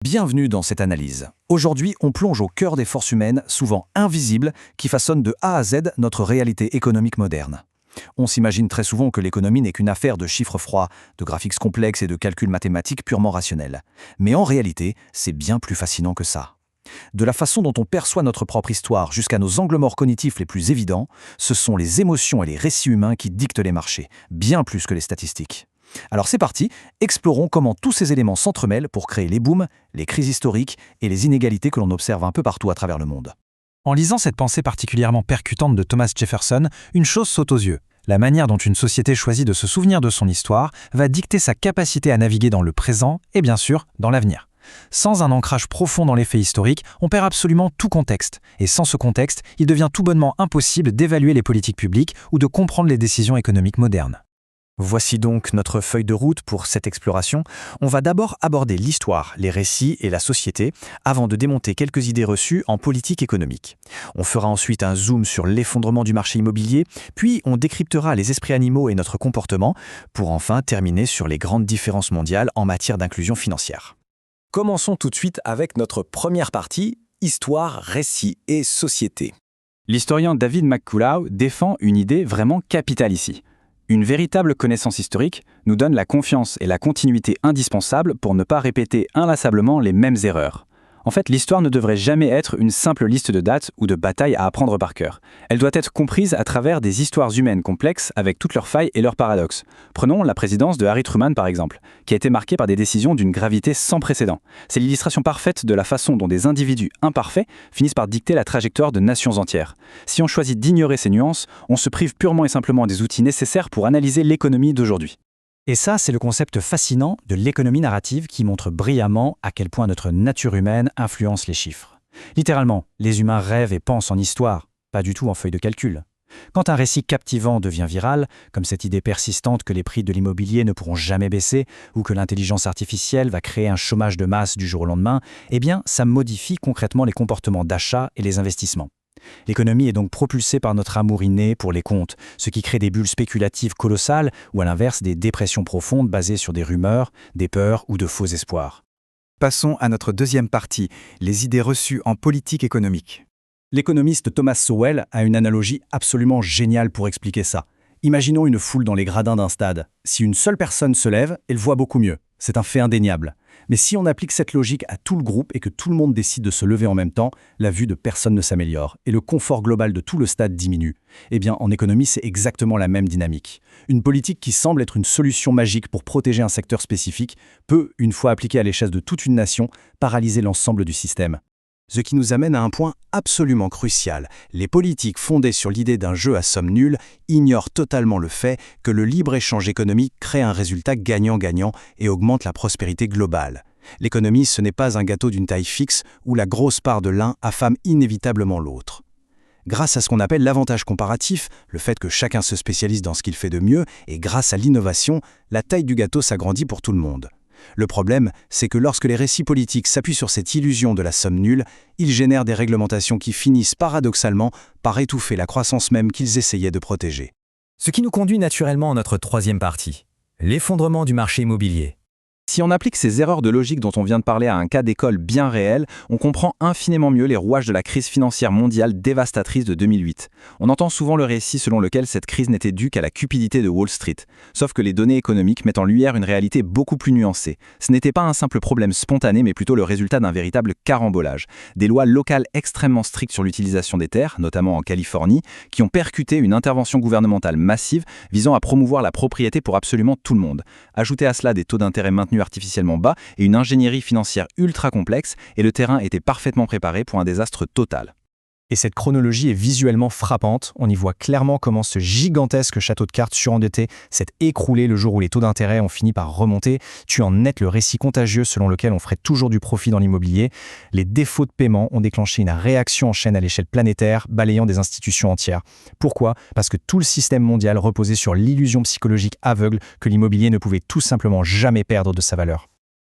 Bienvenue dans cette analyse. Aujourd'hui, on plonge au cœur des forces humaines, souvent invisibles, qui façonnent de A à Z notre réalité économique moderne. On s'imagine très souvent que l'économie n'est qu'une affaire de chiffres froids, de graphiques complexes et de calculs mathématiques purement rationnels. Mais en réalité, c'est bien plus fascinant que ça. De la façon dont on perçoit notre propre histoire jusqu'à nos angles morts cognitifs les plus évidents, ce sont les émotions et les récits humains qui dictent les marchés, bien plus que les statistiques. Alors c'est parti, explorons comment tous ces éléments s'entremêlent pour créer les booms, les crises historiques et les inégalités que l'on observe un peu partout à travers le monde. En lisant cette pensée particulièrement percutante de Thomas Jefferson, une chose saute aux yeux. La manière dont une société choisit de se souvenir de son histoire va dicter sa capacité à naviguer dans le présent et bien sûr dans l'avenir. Sans un ancrage profond dans les faits historiques, on perd absolument tout contexte. Et sans ce contexte, il devient tout bonnement impossible d'évaluer les politiques publiques ou de comprendre les décisions économiques modernes. Voici donc notre feuille de route pour cette exploration. On va d'abord aborder l'histoire, les récits et la société, avant de démonter quelques idées reçues en politique économique. On fera ensuite un zoom sur l'effondrement du marché immobilier, puis on décryptera les esprits animaux et notre comportement, pour enfin terminer sur les grandes différences mondiales en matière d'inclusion financière. Commençons tout de suite avec notre première partie, histoire, récits et société. L'historien David McCullough défend une idée vraiment capitale ici. Une véritable connaissance historique nous donne la confiance et la continuité indispensables pour ne pas répéter inlassablement les mêmes erreurs. En fait, l'histoire ne devrait jamais être une simple liste de dates ou de batailles à apprendre par cœur. Elle doit être comprise à travers des histoires humaines complexes avec toutes leurs failles et leurs paradoxes. Prenons la présidence de Harry Truman par exemple, qui a été marquée par des décisions d'une gravité sans précédent. C'est l'illustration parfaite de la façon dont des individus imparfaits finissent par dicter la trajectoire de nations entières. Si on choisit d'ignorer ces nuances, on se prive purement et simplement des outils nécessaires pour analyser l'économie d'aujourd'hui. Et ça, c'est le concept fascinant de l'économie narrative qui montre brillamment à quel point notre nature humaine influence les chiffres. Littéralement, les humains rêvent et pensent en histoire, pas du tout en feuille de calcul. Quand un récit captivant devient viral, comme cette idée persistante que les prix de l'immobilier ne pourront jamais baisser ou que l'intelligence artificielle va créer un chômage de masse du jour au lendemain, eh bien, ça modifie concrètement les comportements d'achat et les investissements. L'économie est donc propulsée par notre amour inné pour les comptes, ce qui crée des bulles spéculatives colossales ou à l'inverse des dépressions profondes basées sur des rumeurs, des peurs ou de faux espoirs. Passons à notre deuxième partie, les idées reçues en politique économique. L'économiste Thomas Sowell a une analogie absolument géniale pour expliquer ça. Imaginons une foule dans les gradins d'un stade. Si une seule personne se lève, elle voit beaucoup mieux. C'est un fait indéniable. Mais si on applique cette logique à tout le groupe et que tout le monde décide de se lever en même temps, la vue de personne ne s'améliore et le confort global de tout le stade diminue. Eh bien, en économie, c'est exactement la même dynamique. Une politique qui semble être une solution magique pour protéger un secteur spécifique peut, une fois appliquée à l'échelle de toute une nation, paralyser l'ensemble du système. Ce qui nous amène à un point absolument crucial. Les politiques fondées sur l'idée d'un jeu à somme nulle ignorent totalement le fait que le libre-échange économique crée un résultat gagnant-gagnant et augmente la prospérité globale. L'économie, ce n'est pas un gâteau d'une taille fixe où la grosse part de l'un affame inévitablement l'autre. Grâce à ce qu'on appelle l'avantage comparatif, le fait que chacun se spécialise dans ce qu'il fait de mieux, et grâce à l'innovation, la taille du gâteau s'agrandit pour tout le monde. Le problème, c'est que lorsque les récits politiques s'appuient sur cette illusion de la somme nulle, ils génèrent des réglementations qui finissent paradoxalement par étouffer la croissance même qu'ils essayaient de protéger. Ce qui nous conduit naturellement à notre troisième partie, l'effondrement du marché immobilier. Si on applique ces erreurs de logique dont on vient de parler à un cas d'école bien réel, on comprend infiniment mieux les rouages de la crise financière mondiale dévastatrice de 2008. On entend souvent le récit selon lequel cette crise n'était due qu'à la cupidité de Wall Street. Sauf que les données économiques mettent en lumière une réalité beaucoup plus nuancée. Ce n'était pas un simple problème spontané, mais plutôt le résultat d'un véritable carambolage. Des lois locales extrêmement strictes sur l'utilisation des terres, notamment en Californie, qui ont percuté une intervention gouvernementale massive visant à promouvoir la propriété pour absolument tout le monde. Ajoutez à cela des taux d'intérêt maintenus artificiellement bas et une ingénierie financière ultra complexe, et le terrain était parfaitement préparé pour un désastre total. Et cette chronologie est visuellement frappante. On y voit clairement comment ce gigantesque château de cartes surendetté s'est écroulé le jour où les taux d'intérêt ont fini par remonter, tuant net le récit contagieux selon lequel on ferait toujours du profit dans l'immobilier. Les défauts de paiement ont déclenché une réaction en chaîne à l'échelle planétaire, balayant des institutions entières. Pourquoi ? Parce que tout le système mondial reposait sur l'illusion psychologique aveugle que l'immobilier ne pouvait tout simplement jamais perdre de sa valeur.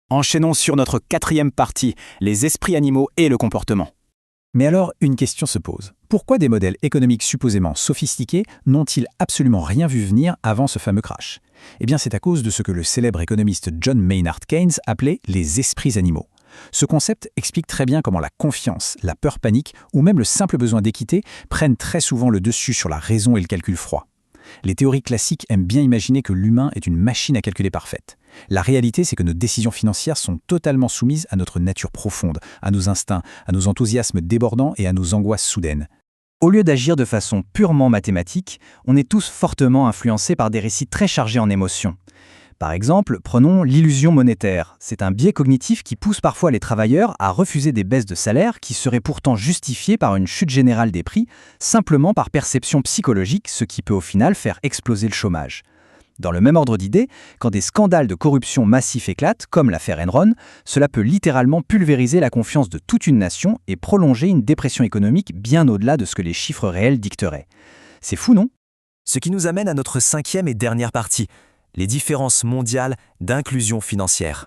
Enchaînons sur notre quatrième partie, les esprits animaux et le comportement. Mais alors, une question se pose. Pourquoi des modèles économiques supposément sophistiqués n'ont-ils absolument rien vu venir avant ce fameux crash ? Eh bien, c'est à cause de ce que le célèbre économiste John Maynard Keynes appelait les esprits animaux. Ce concept explique très bien comment la confiance, la peur panique ou même le simple besoin d'équité prennent très souvent le dessus sur la raison et le calcul froid. Les théories classiques aiment bien imaginer que l'humain est une machine à calculer parfaite. La réalité, c'est que nos décisions financières sont totalement soumises à notre nature profonde, à nos instincts, à nos enthousiasmes débordants et à nos angoisses soudaines. Au lieu d'agir de façon purement mathématique, on est tous fortement influencés par des récits très chargés en émotions. Par exemple, prenons l'illusion monétaire. C'est un biais cognitif qui pousse parfois les travailleurs à refuser des baisses de salaire qui seraient pourtant justifiées par une chute générale des prix, simplement par perception psychologique, ce qui peut au final faire exploser le chômage. Dans le même ordre d'idées, quand des scandales de corruption massifs éclatent, comme l'affaire Enron, cela peut littéralement pulvériser la confiance de toute une nation et prolonger une dépression économique bien au-delà de ce que les chiffres réels dicteraient. C'est fou, non ? Ce qui nous amène à notre 5e et dernière partie, les différences mondiales d'inclusion financière.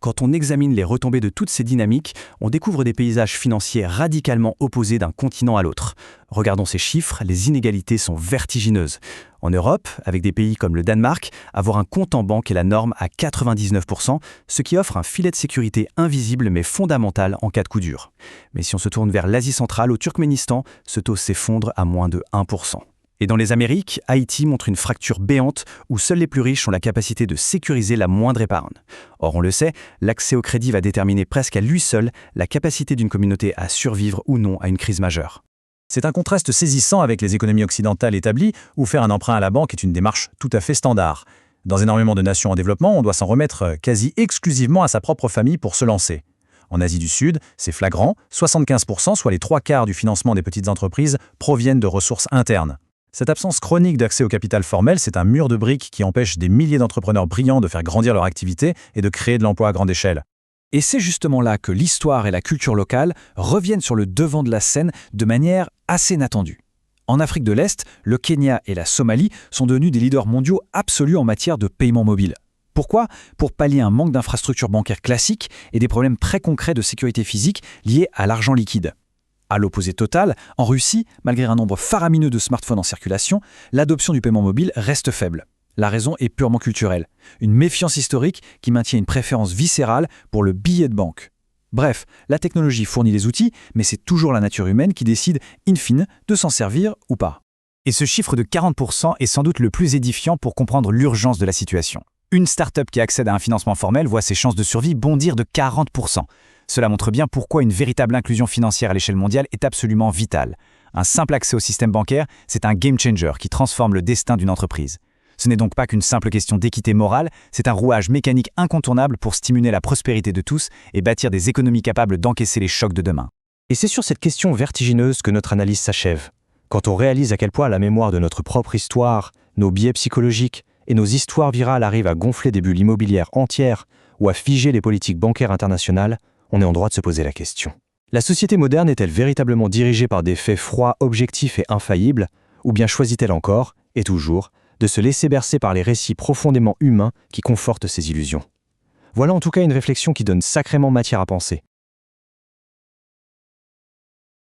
Quand on examine les retombées de toutes ces dynamiques, on découvre des paysages financiers radicalement opposés d'un continent à l'autre. Regardons ces chiffres, les inégalités sont vertigineuses. En Europe, avec des pays comme le Danemark, avoir un compte en banque est la norme à 99%, ce qui offre un filet de sécurité invisible mais fondamental en cas de coup dur. Mais si on se tourne vers l'Asie centrale, au Turkménistan, ce taux s'effondre à moins de 1%. Et dans les Amériques, Haïti montre une fracture béante où seuls les plus riches ont la capacité de sécuriser la moindre épargne. Or, on le sait, l'accès au crédit va déterminer presque à lui seul la capacité d'une communauté à survivre ou non à une crise majeure. C'est un contraste saisissant avec les économies occidentales établies où faire un emprunt à la banque est une démarche tout à fait standard. Dans énormément de nations en développement, on doit s'en remettre quasi exclusivement à sa propre famille pour se lancer. En Asie du Sud, c'est flagrant, 75%, soit les 3/4 du financement des petites entreprises, proviennent de ressources internes. Cette absence chronique d'accès au capital formel, c'est un mur de briques qui empêche des milliers d'entrepreneurs brillants de faire grandir leur activité et de créer de l'emploi à grande échelle. Et c'est justement là que l'histoire et la culture locale reviennent sur le devant de la scène de manière assez inattendue. En Afrique de l'Est, le Kenya et la Somalie sont devenus des leaders mondiaux absolus en matière de paiement mobile. Pourquoi ? Pour pallier un manque d'infrastructures bancaires classiques et des problèmes très concrets de sécurité physique liés à l'argent liquide. À l'opposé total, en Russie, malgré un nombre faramineux de smartphones en circulation, l'adoption du paiement mobile reste faible. La raison est purement culturelle. Une méfiance historique qui maintient une préférence viscérale pour le billet de banque. Bref, la technologie fournit les outils, mais c'est toujours la nature humaine qui décide, in fine, de s'en servir ou pas. Et ce chiffre de 40% est sans doute le plus édifiant pour comprendre l'urgence de la situation. Une start-up qui accède à un financement formel voit ses chances de survie bondir de 40%. Cela montre bien pourquoi une véritable inclusion financière à l'échelle mondiale est absolument vitale. Un simple accès au système bancaire, c'est un game changer qui transforme le destin d'une entreprise. Ce n'est donc pas qu'une simple question d'équité morale, c'est un rouage mécanique incontournable pour stimuler la prospérité de tous et bâtir des économies capables d'encaisser les chocs de demain. Et c'est sur cette question vertigineuse que notre analyse s'achève. Quand on réalise à quel point la mémoire de notre propre histoire, nos biais psychologiques et nos histoires virales arrivent à gonfler des bulles immobilières entières ou à figer les politiques bancaires internationales, on est en droit de se poser la question. La société moderne est-elle véritablement dirigée par des faits froids, objectifs et infaillibles, ou bien choisit-elle encore, et toujours, de se laisser bercer par les récits profondément humains qui confortent ces illusions ? Voilà en tout cas une réflexion qui donne sacrément matière à penser.